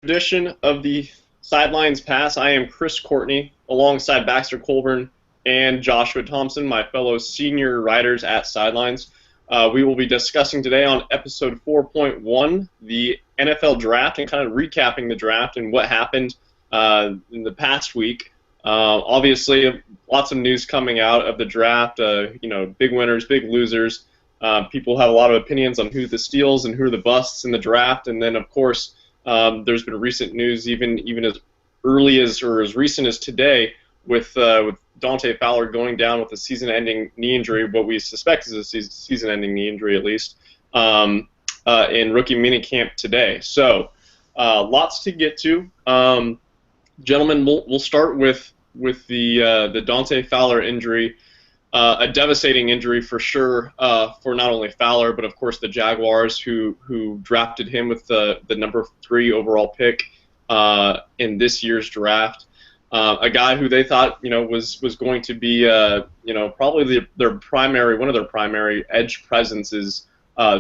Edition of the Sidelines Pass. I am Chris Courtney, alongside Baxter Colburn and Joshua Thompson, my fellow senior writers at Sidelines. We will be discussing today on episode 4.1 the NFL draft and kind of recapping the draft and what happened in the past week. Obviously, lots of news coming out of the draft. Big winners, big losers. People have a lot of opinions on who the steals and who are the busts in the draft, and then of course. There's been recent news, even as early as or as recent as today, with Dante Fowler going down with a season-ending knee injury, what we suspect is a season-ending knee injury at least, in rookie minicamp today. So, lots to get to. Gentlemen, we'll start with the Dante Fowler injury. A devastating injury for sure for not only Fowler, but of course the Jaguars who drafted him with the number 3 overall pick in this year's draft. A guy who they thought was going to be probably one of their primary edge presences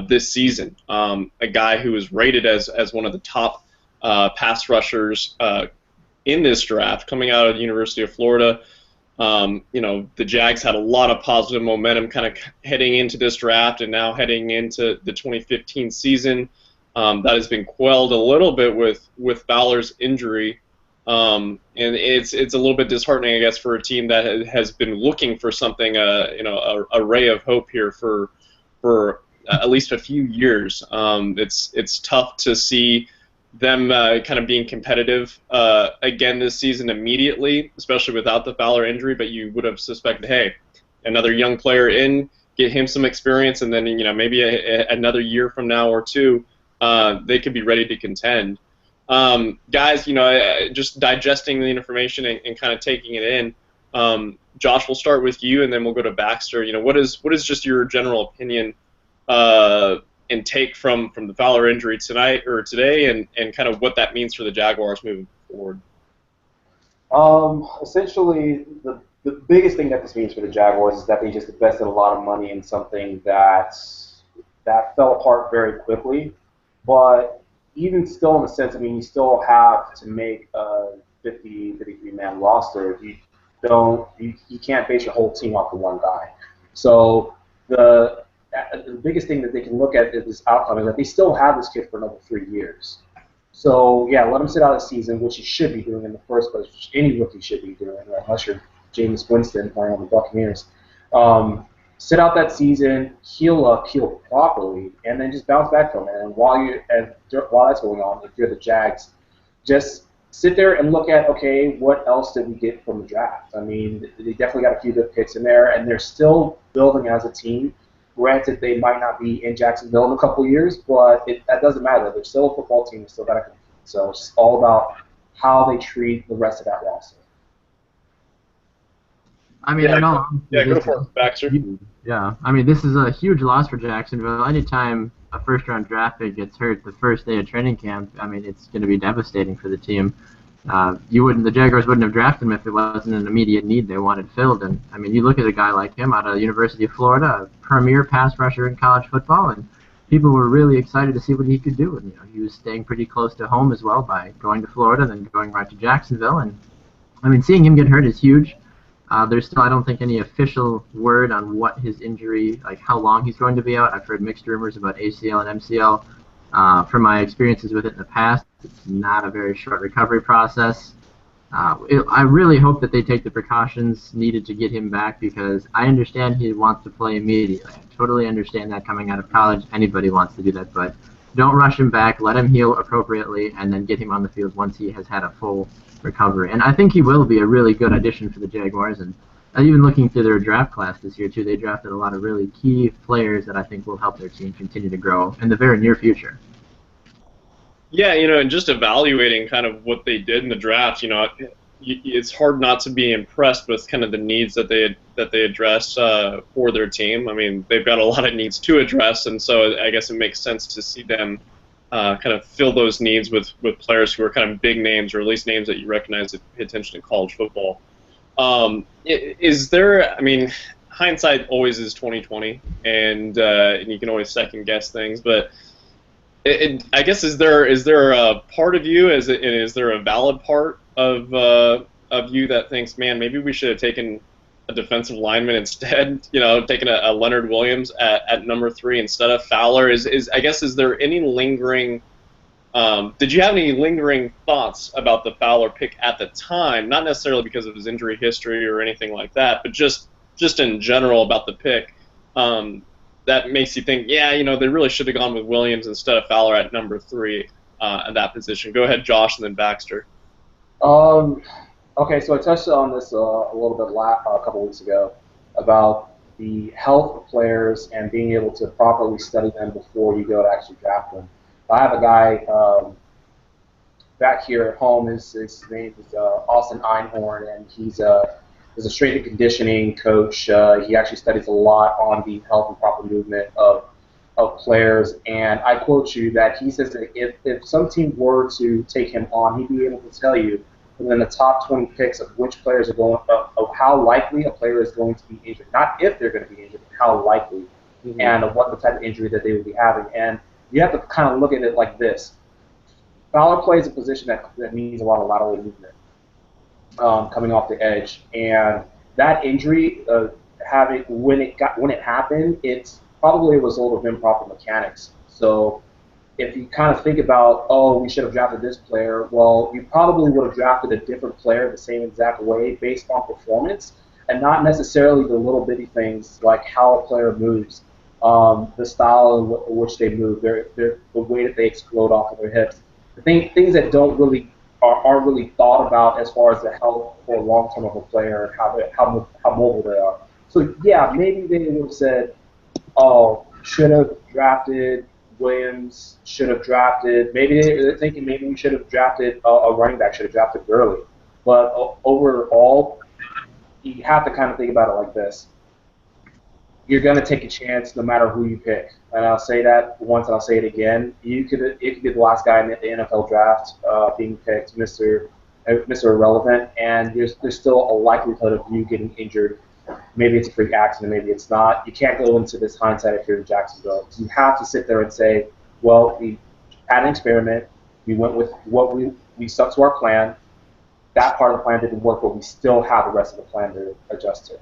this season. A guy who was rated as one of the top pass rushers in this draft, coming out of the University of Florida. The Jags had a lot of positive momentum kind of heading into this draft and now heading into the 2015 season. That has been quelled a little bit with Fowler's injury. And it's a little bit disheartening, I guess, for a team that has been looking for something, a ray of hope here for at least a few years. It's tough to see them kind of being competitive again this season immediately, especially without the Fowler injury, but you would have suspected, hey, another young player in, get him some experience, and then maybe another year from now or two, they could be ready to contend. Guys, just digesting the information and kind of taking it in. Josh, we'll start with you, and then we'll go to Baxter. What is just your general opinion and take from the Fowler injury tonight or today, and kind of what that means for the Jaguars moving forward? Essentially, the biggest thing that this means for the Jaguars is that they just invested a lot of money in something that fell apart very quickly. But even still, in a sense, you still have to make a 53-man roster. You can't base your whole team off of one guy. So the biggest thing that they can look at this outcome is that they still have this kid for another 3 years. So, yeah, let him sit out a season, which he should be doing in the first place, which any rookie should be doing, unless you're Jameis Winston playing on the Buccaneers. Sit out that season, heal properly, and then just bounce back from it. And while that's going on, if you're the Jags, just sit there and look at, okay, what else did we get from the draft? They definitely got a few good picks in there, and they're still building as a team. Granted, they might not be in Jacksonville in a couple of years, but that doesn't matter. They're still a football team. They still got to compete. So it's all about how they treat the rest of that roster. Go for it, Baxter. Yeah, this is a huge loss for Jacksonville. Anytime a first-round draft pick gets hurt the first day of training camp, it's going to be devastating for the team. The Jaguars wouldn't have drafted him if it wasn't an immediate need they wanted filled. And you look at a guy like him out of the University of Florida, a premier pass rusher in college football, and people were really excited to see what he could do. And he was staying pretty close to home as well by going to Florida, then going right to Jacksonville. And seeing him get hurt is huge. There's still, I don't think, any official word on what his injury, like how long he's going to be out. I've heard mixed rumors about ACL and MCL. From my experiences with it in the past, it's not a very short recovery process. I really hope that they take the precautions needed to get him back, because I understand he wants to play immediately. I totally understand that coming out of college. Anybody wants to do that, but don't rush him back. Let him heal appropriately, and then get him on the field once he has had a full recovery. And I think he will be a really good addition for the Jaguars. And even looking through their draft class this year, too, they drafted a lot of really key players that I think will help their team continue to grow in the very near future. Yeah, and just evaluating kind of what they did in the draft, it's hard not to be impressed with kind of the needs that they address for their team. They've got a lot of needs to address, and so I guess it makes sense to see them kind of fill those needs with players who are kind of big names, or at least names that you recognize that pay attention in college football. Is there? hindsight always is 20/20, and you can always second guess things, but I guess is there a part of you, is there a valid part of you that thinks, man, maybe we should have taken a defensive lineman instead, taken a Leonard Williams at number 3 instead of Fowler? I guess, is there any lingering did you have any lingering thoughts about the Fowler pick at the time? Not necessarily because of his injury history or anything like that, but just in general about the pick. That makes you think, yeah, they really should have gone with Williams instead of Fowler at number 3 at that position. Go ahead, Josh, and then Baxter. Um, okay, so I touched on this a little bit a couple weeks ago about the health of players and being able to properly study them before you go to actually draft them. I have a guy back here at home. His name is Austin Einhorn, and he's a strength and conditioning coach. He actually studies a lot on the health and proper movement of players. And I quote you that he says that if some team were to take him on, he'd be able to tell you within the top 20 picks of which players are going, of how likely a player is going to be injured. Not if they're going to be injured, but how likely, and of what the type of injury that they would be having. And you have to kind of look at it like this. Fowler plays a position that needs a lot of lateral movement coming off the edge, and that injury, when it happened, it's probably a result of improper mechanics. So if you kind of think about, oh, we should have drafted this player, well, you probably would have drafted a different player the same exact way based on performance, and not necessarily the little bitty things like how a player moves, the style in which they move, the way that they explode off of their hips. Things that don't really aren't really thought about as far as the health or long term of a player and how mobile they are. So yeah, maybe they would have said, oh, should have drafted Williams, should have drafted. Maybe they're thinking maybe we should have drafted a running back, should have drafted Gurley. But overall, you have to kind of think about it like this. You're going to take a chance no matter who you pick. And I'll say that once and I'll say it again. It could be the last guy in the NFL draft being picked, Mr. Irrelevant, and there's still a likelihood of you getting injured. Maybe it's a freak accident, maybe it's not. You can't go into this hindsight if you're in Jacksonville. You have to sit there and say, well, we had an experiment. We went with what we stuck to our plan. That part of the plan didn't work, but we still have the rest of the plan to adjust to.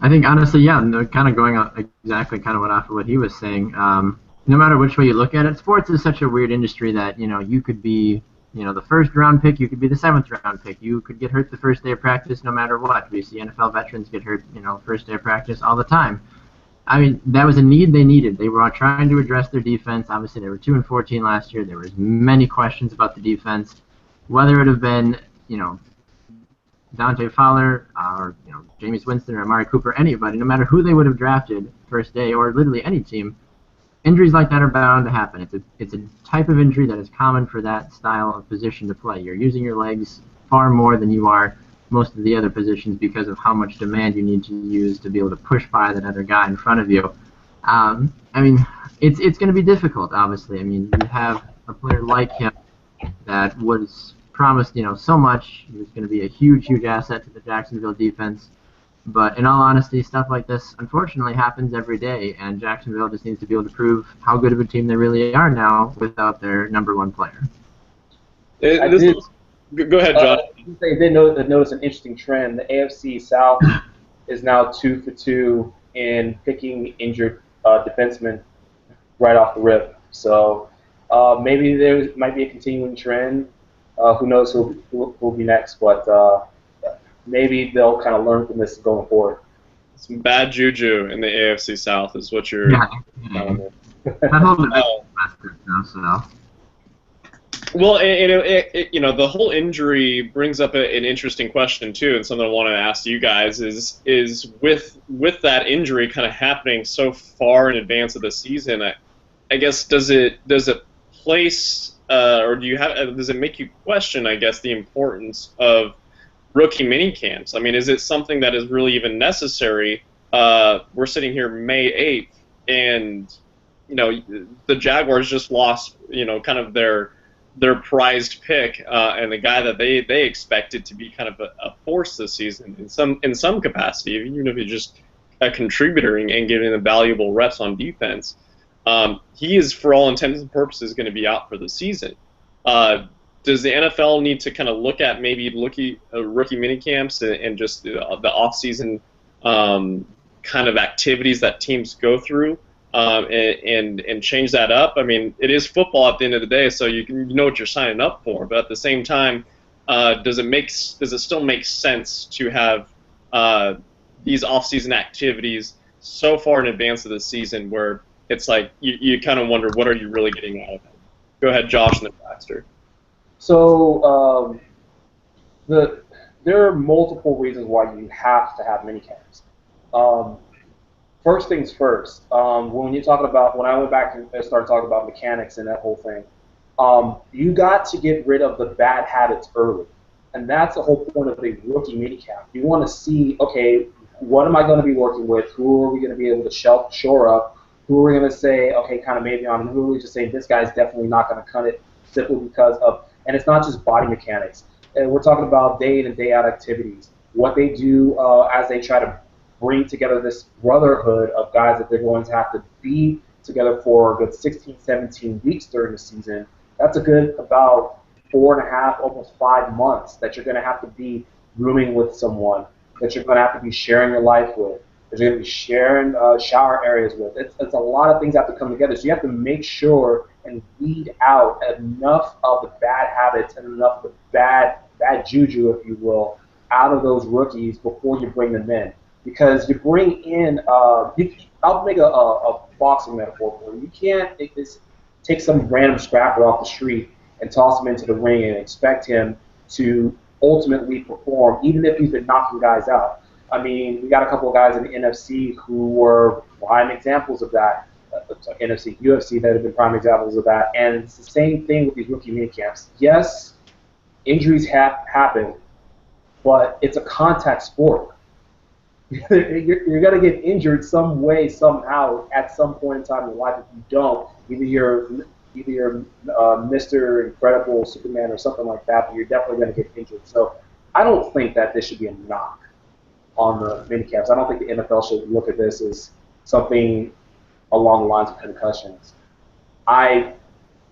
I think honestly, yeah, no, kind of going on exactly kind of off of what he was saying. No matter which way you look at it, sports is such a weird industry that you could be the first round pick, you could be the 7th round pick, you could get hurt the first day of practice no matter what. We see NFL veterans get hurt first day of practice all the time. I mean, that was a need they needed. They were trying to address their defense. Obviously, they were 2-14 last year. There was many questions about the defense, whether it have been Dante Fowler or Jameis Winston or Amari Cooper, anybody, no matter who they would have drafted first day or literally any team, injuries like that are bound to happen. It's a type of injury that is common for that style of position to play. You're using your legs far more than you are most of the other positions because of how much demand you need to use to be able to push by that other guy in front of you. I mean, it's going to be difficult, obviously. I mean, you have a player like him that was promised, so much. He was going to be a huge, huge asset to the Jacksonville defense. But in all honesty, stuff like this unfortunately happens every day, and Jacksonville just needs to be able to prove how good of a team they really are now without their number 1 player. Go ahead, John. I did notice an interesting trend. The AFC South is now 2 for 2 in picking injured defensemen right off the rip. So maybe there might be a continuing trend. Who knows who'll be next, but maybe they'll kind of learn from this going forward. Some bad juju in the AFC South is what you're telling me. Well, the whole injury brings up an interesting question too, and something I want to ask you guys is with that injury kind of happening so far in advance of the season, I guess does it place or does it make you question, I guess, the importance of rookie mini camps? I mean, is it something that is really even necessary? We're sitting here May 8th, and the Jaguars just lost kind of their prized pick and the guy that they expected to be kind of a force this season in some capacity, even if he just a contributor and giving them valuable reps on defense. He is, for all intents and purposes, going to be out for the season. Does the NFL need to kind of look at maybe rookie mini camps and just the off-season kind of activities that teams go through and change that up? I mean, it is football at the end of the day, so you know what you're signing up for. But at the same time, does it still make sense to have these off-season activities so far in advance of the season where it's like you kind of wonder, what are you really getting out of it? Go ahead, Josh, and then Baxter. So there are multiple reasons why you have to have mini camps. First things first, when I went back and started talking about mechanics and that whole thing, you got to get rid of the bad habits early. And that's the whole point of the rookie minicamp. You want to see, okay, what am I going to be working with? Who are we going to be able to shore up? Who are we going to say, okay, kind of maybe on, who are we just saying this guy's definitely not going to cut it simply because of, and it's not just body mechanics. And we're talking about day in and day out activities. What they do as they try to bring together this brotherhood of guys that they're going to have to be together for a good 16, 17 weeks during the season. That's a good about 4.5, almost 5 months that you're going to have to be rooming with someone, that you're going to have to be sharing your life with, that you're going to be sharing shower areas with. It's a lot of things that have to come together. So you have to make sure and weed out enough of the bad habits and enough of the bad juju, if you will, out of those rookies before you bring them in. Because you bring in, I'll make a boxing metaphor for you. You can't take some random scrapper off the street and toss him into the ring and expect him to ultimately perform, even if he's been knocking guys out. I mean, we got a couple of guys in the NFC who were prime examples of that. UFC that have been prime examples of that. And it's the same thing with these rookie minicamps. Yes, injuries happen, but it's a contact sport. You're going to get injured some way, somehow, at some point in time in your life. If you don't, either you're Mr. Incredible, Superman, or something like that, but you're definitely going to get injured. So I don't think that this should be a knock on the minicamps. I don't think the NFL should look at this as something along the lines of concussions. I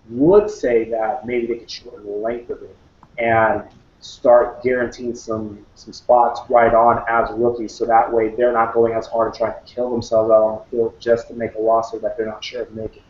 would say that maybe they could shorten the length of it and start guaranteeing some spots right on as rookies, so that way they're not going as hard and trying to kill themselves out on the field just to make a roster that they're not sure of making.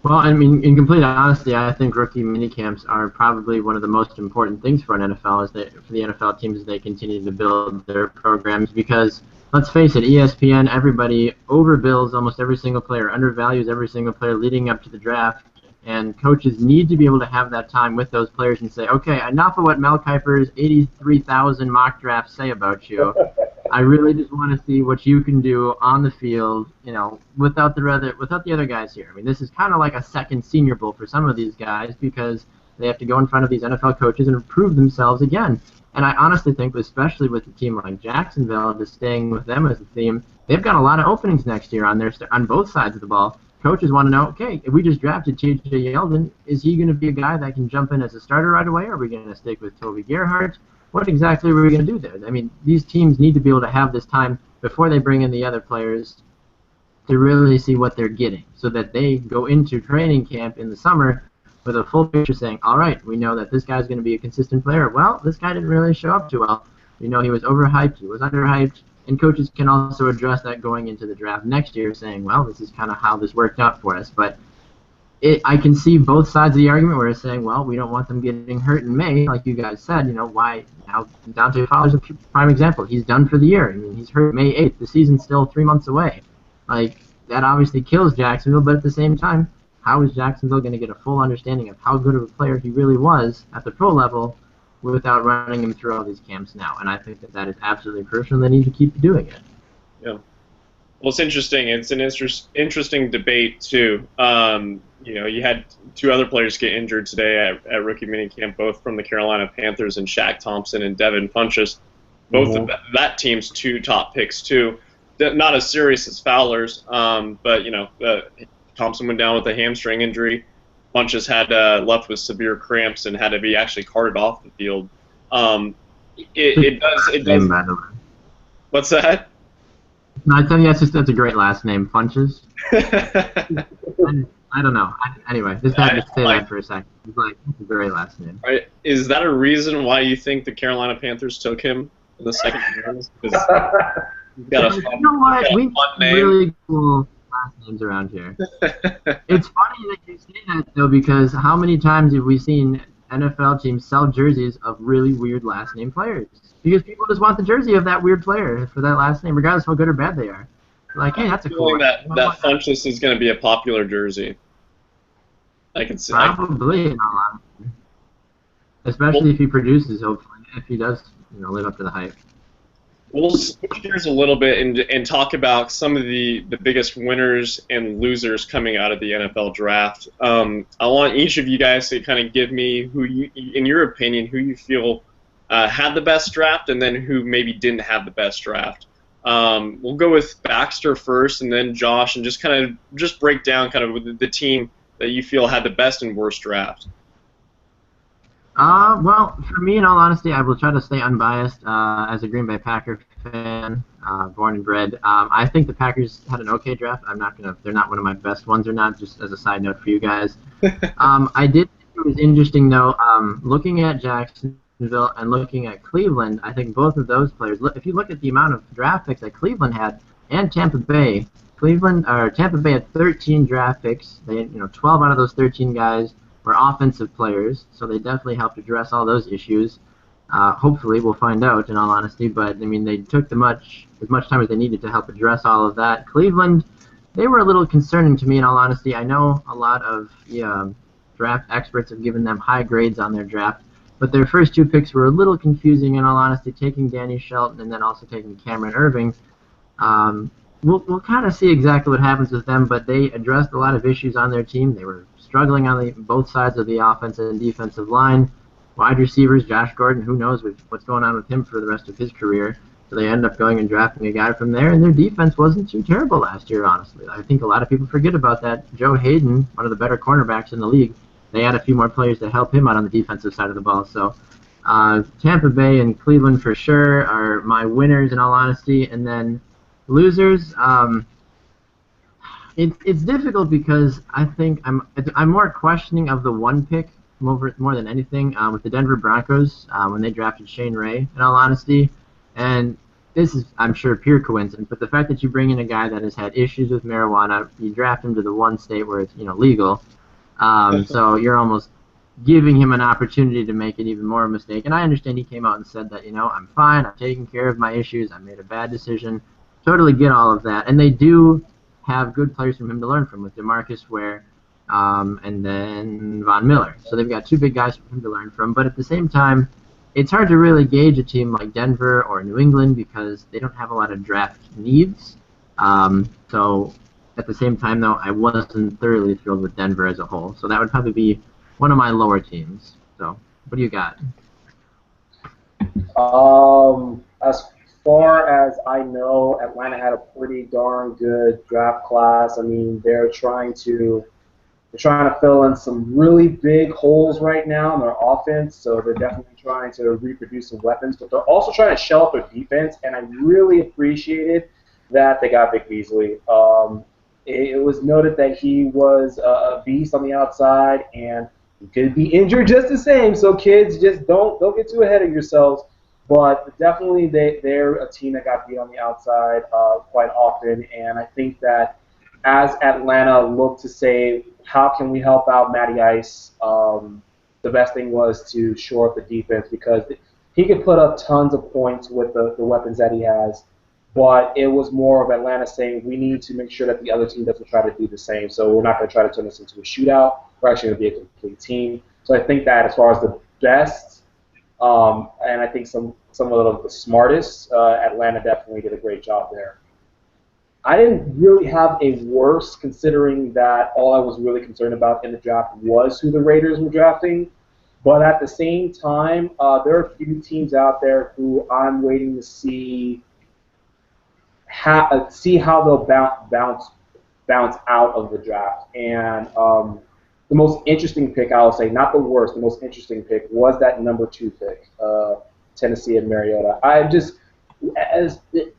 Well, I mean, in complete honesty, I think rookie minicamps are probably one of the most important things for an NFL, for the NFL teams as they continue to build their programs, because let's face it, ESPN, everybody overbills almost every single player, undervalues every single player leading up to the draft. And coaches need to be able to have that time with those players and say, okay, enough of what Mel Kiper's 83,000 mock drafts say about you. I really just want to see what you can do on the field, without the other guys here. I mean, this is kind of like a second Senior Bowl for some of these guys because they have to go in front of these NFL coaches and prove themselves again. And I honestly think, especially with a team like Jacksonville, just staying with them as a theme, they've got a lot of openings next year on both sides of the ball. Coaches want to know, okay, if we just drafted J.J. Yeldon, is he going to be a guy that can jump in as a starter right away? Are we going to stick with Toby Gerhardt? What exactly are we going to do there? I mean, these teams need to be able to have this time before they bring in the other players to really see what they're getting, so that they go into training camp in the summer with a full picture saying, all right, we know that this guy's going to be a consistent player. Well, this guy didn't really show up too well. We know he was overhyped, he was underhyped. And coaches can also address that going into the draft next year, saying, well, this is kind of how this worked out for us. But I can see both sides of the argument where it's saying, well, we don't want them getting hurt in May, like you guys said. Why? Now, Dante Fowler's a prime example. He's done for the year. I mean, he's hurt May 8th. The season's still 3 months away. Like, that obviously kills Jacksonville, but at the same time, how is Jacksonville going to get a full understanding of how good of a player he really was at the pro level without running him through all these camps now? And I think that is absolutely crucial, and they need to keep doing it. Yeah. Well, it's interesting. It's an interesting debate, too. You had two other players get injured today at rookie minicamp, both from the Carolina Panthers, and Shaq Thompson and Devin Funchess, both of that team's two top picks, too. Not as serious as Fowler's, but, Thompson went down with a hamstring injury. Funchess had left with severe cramps and had to be actually carted off the field. it does. It does. Name, by the way. What's that? No, I tell you, that's a great last name, Funches. I don't know. Anyway, just had to say that for a second. It's like, that's a great last name. Right. Is that a reason why you think the Carolina Panthers took him in the second round? Because he's got a fun, you know what? We fun name. really cool last names around here. It's funny that you say that, though, because how many times have we seen NFL teams sell jerseys of really weird last name players? Because people just want the jersey of that weird player for that last name, regardless of how good or bad they are. Like, hey, that's a cool. That Funchess is going to be a popular jersey. I can see. Probably, in all honesty. Especially if he produces, hopefully, if he does, live up to the hype. We'll switch gears a little bit and talk about some of the biggest winners and losers coming out of the NFL draft. I want each of you guys to kind of give me who you, in your opinion, who you feel had the best draft and then who maybe didn't have the best draft. We'll go with Baxter first and then Josh and just break down kind of the team that you feel had the best and worst draft. Well, for me, in all honesty, I will try to stay unbiased as a Green Bay Packer fan, born and bred. I think the Packers had an okay draft. They're not one of my best ones or not, just as a side note for you guys. I did think it was interesting, though, looking at Jacksonville and looking at Cleveland, I think both of those players, if you look at the amount of draft picks that Cleveland had and Tampa Bay had 13 draft picks. They had, 12 out of those 13 guys were offensive players, so they definitely helped address all those issues. Hopefully, we'll find out, in all honesty, but, I mean, they took as much time as they needed to help address all of that. Cleveland, they were a little concerning to me, in all honesty. I know a lot of draft experts have given them high grades on their draft, but their first two picks were a little confusing, in all honesty, taking Danny Shelton and then also taking Cameron Irving. We'll kind of see exactly what happens with them, but they addressed a lot of issues on their team. They were struggling on both sides of the offensive and defensive line. Wide receivers, Josh Gordon, who knows what's going on with him for the rest of his career. So they end up going and drafting a guy from there, and their defense wasn't too terrible last year, honestly. I think a lot of people forget about that. Joe Hayden, one of the better cornerbacks in the league, they had a few more players to help him out on the defensive side of the ball. So Tampa Bay and Cleveland for sure are my winners, in all honesty, and then losers, it's difficult because I think I'm more questioning of the one pick more than anything with the Denver Broncos when they drafted Shane Ray, in all honesty. And this is, I'm sure, pure coincidence, but the fact that you bring in a guy that has had issues with marijuana, you draft him to the one state where it's legal, so you're almost giving him an opportunity to make an even more mistake. And I understand he came out and said that, I'm fine, I'm taking care of my issues, I made a bad decision. Totally get all of that, and they do have good players from him to learn from with DeMarcus Ware and then Von Miller. So they've got two big guys for him to learn from, but at the same time, it's hard to really gauge a team like Denver or New England because they don't have a lot of draft needs. So at the same time, though, I wasn't thoroughly thrilled with Denver as a whole. So that would probably be one of my lower teams. So what do you got? As far as I know, Atlanta had a pretty darn good draft class. I mean, they're trying to fill in some really big holes right now in their offense, so they're definitely trying to reproduce some weapons, but they're also trying to shell up their defense, and I really appreciated that they got Vic Beasley. It was noted that he was a beast on the outside, and he could be injured just the same, so kids, just don't get too ahead of yourselves. But definitely they're a team that got beat on the outside quite often, and I think that as Atlanta looked to say, how can we help out Matty Ice, the best thing was to shore up the defense because he could put up tons of points with the weapons that he has, but it was more of Atlanta saying we need to make sure that the other team doesn't try to do the same, so we're not going to try to turn this into a shootout. We're actually going to be a complete team. So I think that as far as the best, and I think some of the smartest, Atlanta definitely did a great job there. I didn't really have a worse, considering that all I was really concerned about in the draft was who the Raiders were drafting. But at the same time, there are a few teams out there who I'm waiting to see how they'll bounce out of the draft. And the most interesting pick, I will say, not the worst, the most interesting pick was that number 2 pick. Tennessee and Mariota.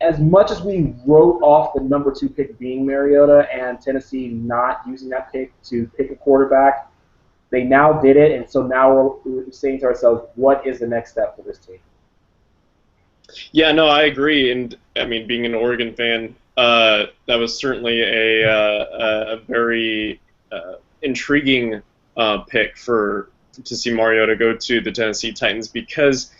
As much as we wrote off the number 2 pick being Mariota and Tennessee not using that pick to pick a quarterback, they now did it, and so now we're saying to ourselves, what is the next step for this team? Yeah, no, I agree. And I mean, being an Oregon fan, that was certainly a very intriguing pick to see Mariota go to the Tennessee Titans because,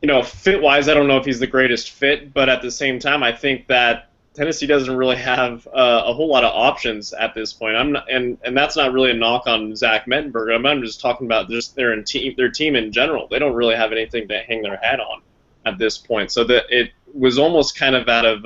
fit-wise, I don't know if he's the greatest fit, but at the same time, I think that Tennessee doesn't really have a whole lot of options at this point. And that's not really a knock on Zach Mettenberger. I'm just talking about just their team in general. They don't really have anything to hang their hat on at this point. So that it was almost kind of out of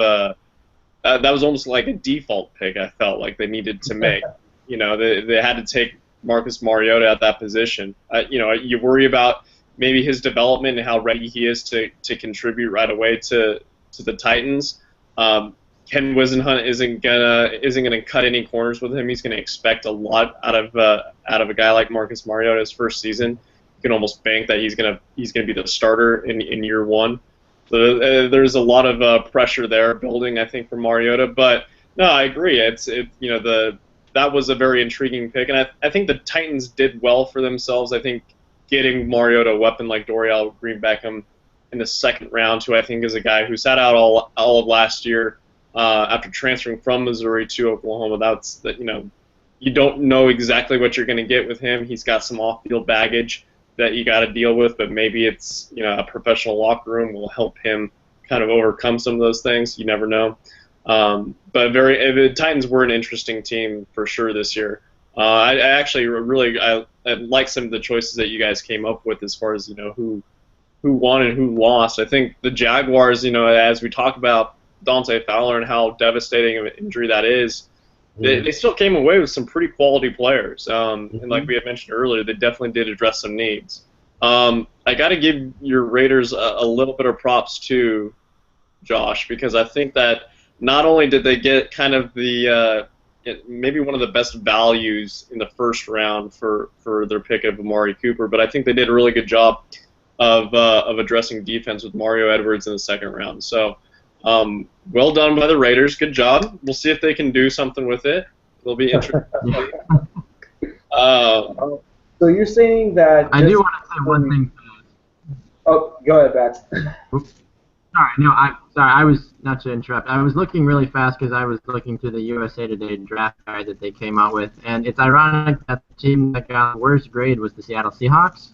that was almost like a default pick. I felt like they needed to make. They had to take Marcus Mariota at that position. You worry about maybe his development and how ready he is to contribute right away to the Titans. Ken Wisenhunt isn't gonna cut any corners with him. He's gonna expect a lot out of a guy like Marcus Mariota his first season. You can almost bank that he's gonna be the starter in year one. So there's a lot of pressure there building, I think, for Mariota. But no, I agree. That was a very intriguing pick, and I think the Titans did well for themselves. I think getting Mariota a weapon like Dorial Green-Beckham in the second round, who I think is a guy who sat out all of last year after transferring from Missouri to Oklahoma. You don't know exactly what you're going to get with him. He's got some off-field baggage that you got to deal with, but maybe it's a professional locker room will help him kind of overcome some of those things. You never know. But the Titans were an interesting team for sure this year. I actually really like some of the choices that you guys came up with as far as who won and who lost. I think the Jaguars, as we talk about Dante Fowler and how devastating of an injury that is, they still came away with some pretty quality players. And like we had mentioned earlier, they definitely did address some needs. I got to give your Raiders a little bit of props too, Josh, because I think that not only did they get kind of the maybe one of the best values in the first round for their pick of Amari Cooper, but I think they did a really good job of addressing defense with Mario Edwards in the second round. So well done by the Raiders. Good job. We'll see if they can do something with it. It'll be interesting. So you're saying that... I do want to say one thing. Oh, go ahead, Bax. Sorry, no, I was, not to interrupt, I was looking really fast because I was looking through the USA Today draft guide that they came out with, and it's ironic that the team that got the worst grade was the Seattle Seahawks.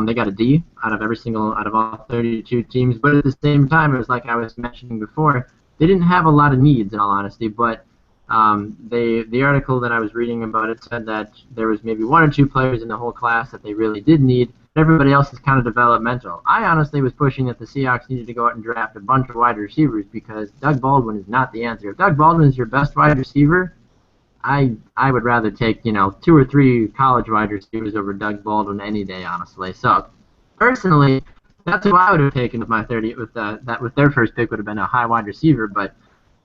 They got a D out of all 32 teams, but at the same time, it was like I was mentioning before, they didn't have a lot of needs, in all honesty, but the article that I was reading about it said that there was maybe 1 or 2 players in the whole class that they really did need. Everybody else is kind of developmental. I honestly was pushing that the Seahawks needed to go out and draft a bunch of wide receivers because Doug Baldwin is not the answer. If Doug Baldwin is your best wide receiver, I would rather take 2 or 3 college wide receivers over Doug Baldwin any day, honestly. So personally, that's who I would have taken with my 30 with their first pick would have been a high wide receiver, but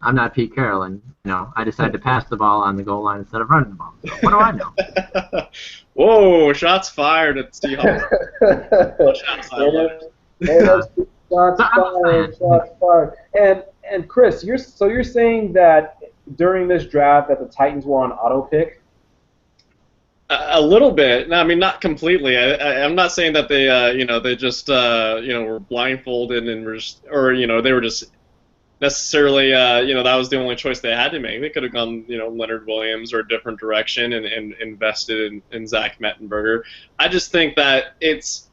I'm not Pete Carroll, and I decided to pass the ball on the goal line instead of running the ball. So what do I know? Whoa! Shots fired at the Seahawks. Shots fired. And Chris, you're saying that during this draft that the Titans were on auto pick? A little bit. No, I mean not completely. I'm not saying that they they just were blindfolded and they were just necessarily, that was the only choice they had to make. They could have gone, Leonard Williams or a different direction and invested in Zach Mettenberger. I just think that it's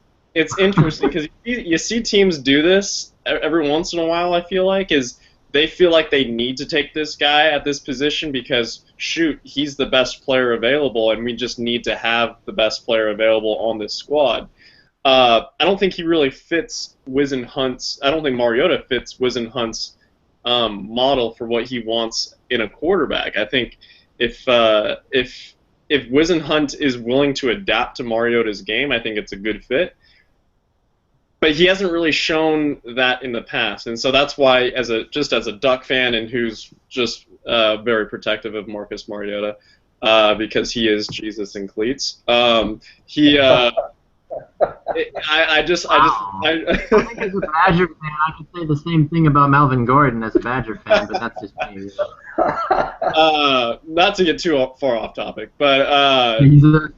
interesting because you see teams do this every once in a while, I feel like, is they feel like they need to take this guy at this position because, shoot, he's the best player available and we just need to have the best player available on this squad. I don't think he really fits Wisenhunt's. I don't think Mariota fits Wisenhunt's model for what he wants in a quarterback. I think if Wisenhunt is willing to adapt to Mariota's game, I think it's a good fit. But he hasn't really shown that in the past, and so that's why, as a Duck fan and who's just very protective of Marcus Mariota, because he is Jesus in cleats. I think as a Badger fan, I could say the same thing about Melvin Gordon as a Badger fan, but that's just me. Not to get too far off topic, but Jesus.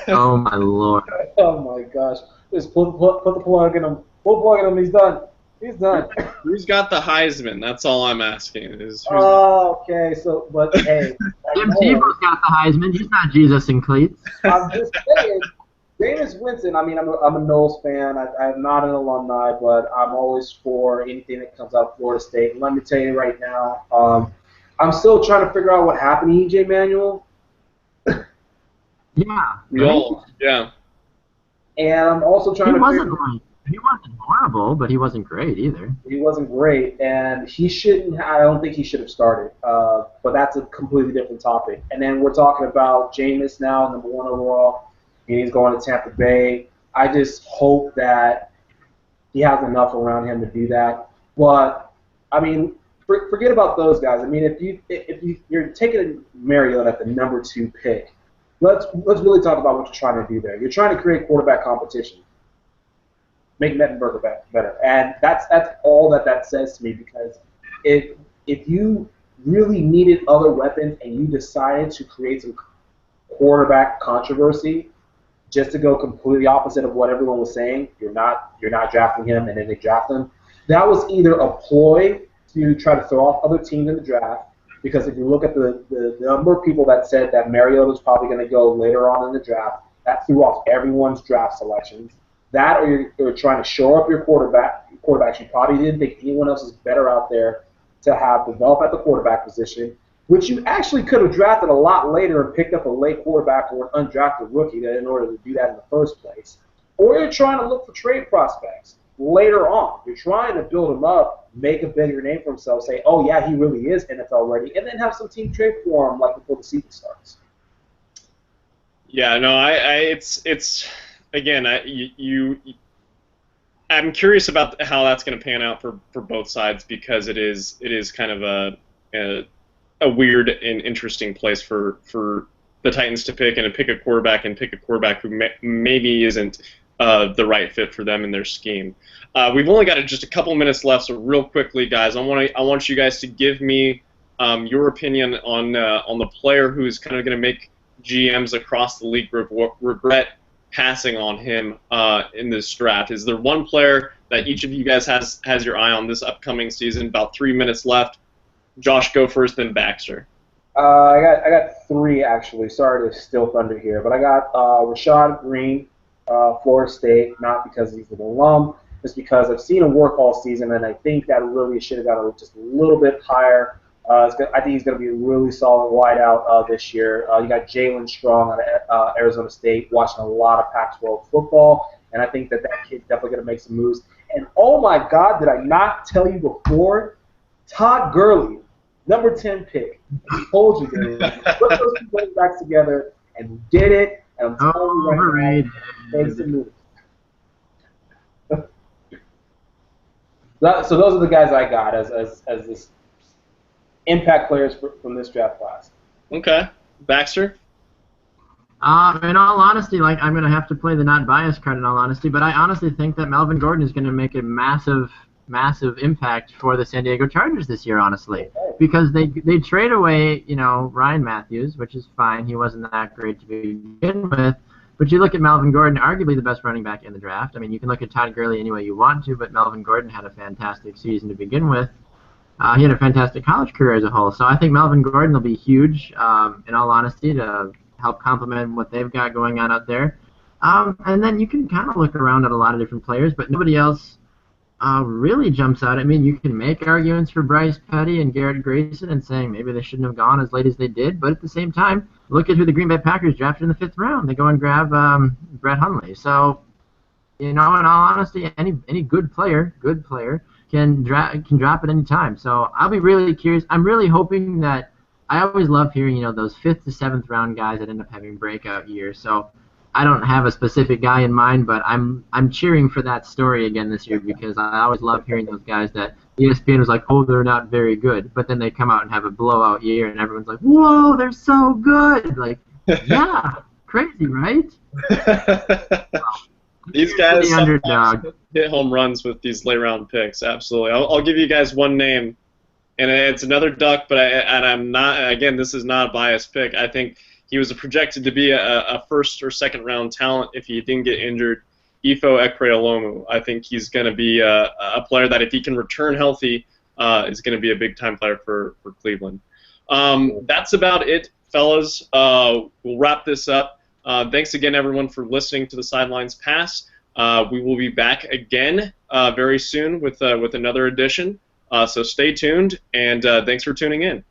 Oh my lord. Oh my gosh. Just put the plug in him. Put the plug in him. He's done. He's done. Who's got the Heisman? That's all I'm asking. Oh, okay. So, but hey, Jim Tebow's got the Heisman. He's not Jesus in cleats. I'm just saying, Jameis Winston. I mean, I'm a Knowles fan. I'm not an alumni, but I'm always for anything that comes out of Florida State. And let me tell you right now, I'm still trying to figure out what happened to EJ Manuel. Yeah. Yeah. And I'm also trying to figure. He wasn't horrible, but he wasn't great either. He wasn't great, and he shouldn't. I don't think he should have started. But that's a completely different topic. And then we're talking about Jameis now, number 1 overall, and he's going to Tampa Bay. I just hope that he has enough around him to do that. But I mean, forget about those guys. I mean, if you're taking Mariota at the number 2 pick, let's really talk about what you're trying to do there. You're trying to create quarterback competition. Make Mettenberger better. And that's all that says to me, because if you really needed other weapons and you decided to create some quarterback controversy just to go completely opposite of what everyone was saying, you're not drafting him, and then they draft him. That was either a ploy to try to throw off other teams in the draft, because if you look at the number of people that said that Mariota was probably going to go later on in the draft, that threw off everyone's draft selections. That, or you're trying to shore up your quarterbacks. You probably didn't think anyone else is better out there to have developed at the quarterback position, which you actually could have drafted a lot later and picked up a late quarterback or an undrafted rookie in order to do that in the first place. Or you're trying to look for trade prospects later on. You're trying to build him up, make a bigger name for himself, say, oh, yeah, he really is NFL ready, and then have some team trade for him like before the season starts. Yeah, no, it's again, I'm curious about how that's going to pan out for both sides, because it is kind of a weird and interesting place for the Titans to pick a quarterback who maybe isn't the right fit for them in their scheme. We've only got just a couple minutes left, so real quickly, guys, I want you guys to give me your opinion on the player who's kind of going to make GMs across the league regret passing on him in this draft. Is there one player that each of you guys has your eye on this upcoming season? About 3 minutes left. Josh, go first, then Baxter. I got 3 actually. Sorry to steal thunder here, but I got Rashad Green, Florida State, not because he's an alum, just because I've seen him work all season, and I think that really should have got just a little bit higher. I think he's going to be a really solid wideout this year. You got Jalen Strong out of Arizona State, watching a lot of Pac-12 football, and I think that kid's definitely going to make some moves. And oh my God, did I not tell you before? Todd Gurley, number 10 pick. I told you, dude. Put those 2 running backs together, and we did it. And I'm telling you right now, make some moves. So those are the guys I got as this impact players from this draft class. Okay. Baxter? In all honesty, I'm going to have to play the not biased card in all honesty, but I honestly think that Melvin Gordon is going to make a massive impact for the San Diego Chargers this year, honestly, because they trade away, Ryan Matthews, which is fine. He wasn't that great to begin with, but you look at Melvin Gordon, arguably the best running back in the draft. I mean, you can look at Todd Gurley any way you want to, but Melvin Gordon had a fantastic season to begin with. He had a fantastic college career as a whole, so I think Melvin Gordon will be huge, in all honesty, to help complement what they've got going on out there. And then you can kind of look around at a lot of different players, but nobody else really jumps out at me. You can make arguments for Bryce Petty and Garrett Grayson and saying maybe they shouldn't have gone as late as they did, but at the same time, look at who the Green Bay Packers drafted in the 5th round. They go and grab Brett Hundley. So, in all honesty, any good player can drop at any time. So I'll be really curious. I'm really hoping that I always love hearing those 5th to 7th round guys that end up having breakout years. So I don't have a specific guy in mind, but I'm cheering for that story again this year, because I always love hearing those guys that ESPN was like, oh, they're not very good, but then they come out and have a blowout year, and everyone's like, whoa, they're so good. Like, yeah, Crazy, right? These guys The underdog. hit home runs with these late round picks. Absolutely. I'll give you guys one name, and it's another Duck, but I'm not. Again, this is not a biased pick. I think he was projected to be a first or second round talent if he didn't get injured. Ifo Ekreolomu. I think he's going to be a player that if he can return healthy, is going to be a big time player for Cleveland. That's about it, fellas. We'll wrap this up. Thanks again, everyone, for listening to the Sidelines Pass. We will be back again very soon with another edition. So stay tuned, and thanks for tuning in.